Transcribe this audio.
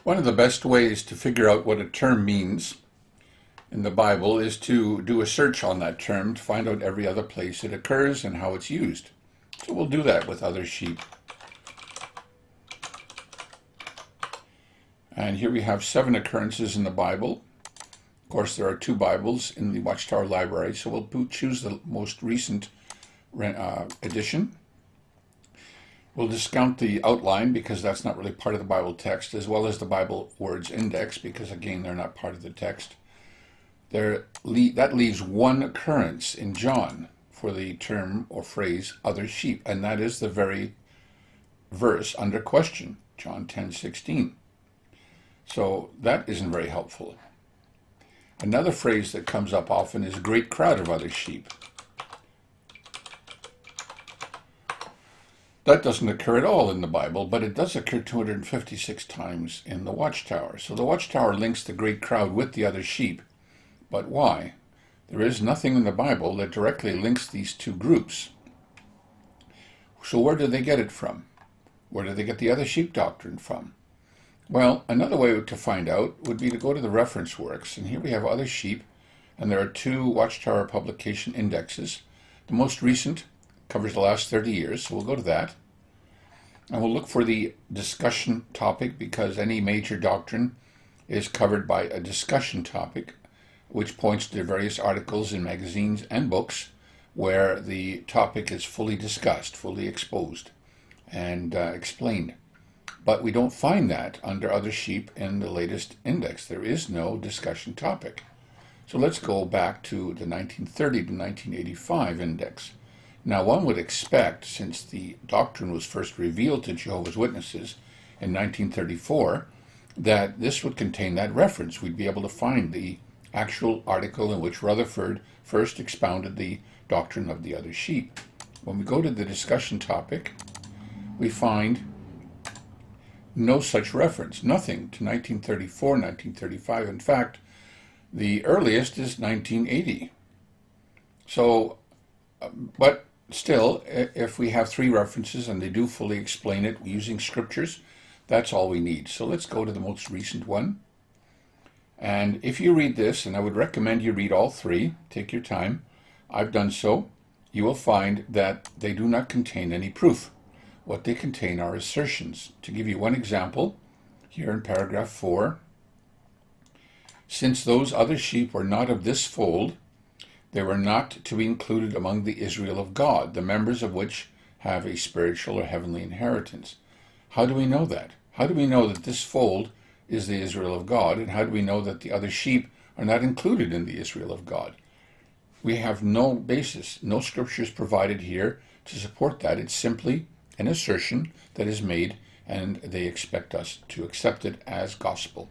One of the best ways to figure out what a term means in the Bible is to do a search on that term to find out every other place it occurs and how it's used. So we'll do that with other sheep. And here we have 7 occurrences in the Bible. Of course, there are 2 Bibles in the Watchtower Library, so we'll choose the most recent edition. We'll discount the outline because that's not really part of the Bible text, as well as the Bible words index because, again, they're not part of the text. That leaves 1 occurrence in John for the term or phrase other sheep, and that is the very verse under question, John 10:16. So that isn't very helpful. Another phrase that comes up often is great crowd of other sheep. That doesn't occur at all in the Bible, but it does occur 256 times in the Watchtower. So the Watchtower links the great crowd with the other sheep. But why? There is nothing in the Bible that directly links these 2 groups. So where do they get it from? Where do they get the other sheep doctrine from? Well, another way to find out would be to go to the reference works. And here we have other sheep, and there are 2 Watchtower publication indexes. The most recent covers the last 30 years, so we'll go to that. And we'll look for the discussion topic because any major doctrine is covered by a discussion topic, which points to various articles in magazines and books where the topic is fully discussed, fully exposed, and explained. But we don't find that under other sheep in the latest index. There is no discussion topic. So let's go back to the 1930 to 1985 index. Now, one would expect, since the doctrine was first revealed to Jehovah's Witnesses in 1934, that this would contain that reference. We'd be able to find the actual article in which Rutherford first expounded the doctrine of the other sheep. When we go to the discussion topic, we find no such reference, nothing to 1934, 1935. In fact, the earliest is 1980. So, but still, if we have 3 references and they do fully explain it using scriptures, that's all we need. So let's go to the most recent one. And if you read this, and I would recommend you read all 3, take your time, I've done so, you will find that they do not contain any proof. What they contain are assertions. To give you one example, here in paragraph 4, since those other sheep were not of this fold, they were not to be included among the Israel of God, the members of which have a spiritual or heavenly inheritance. How do we know that? How do we know that this fold is the Israel of God, and how do we know that the other sheep are not included in the Israel of God? We have no basis, no scriptures provided here to support that. It's simply an assertion that is made, and they expect us to accept it as gospel.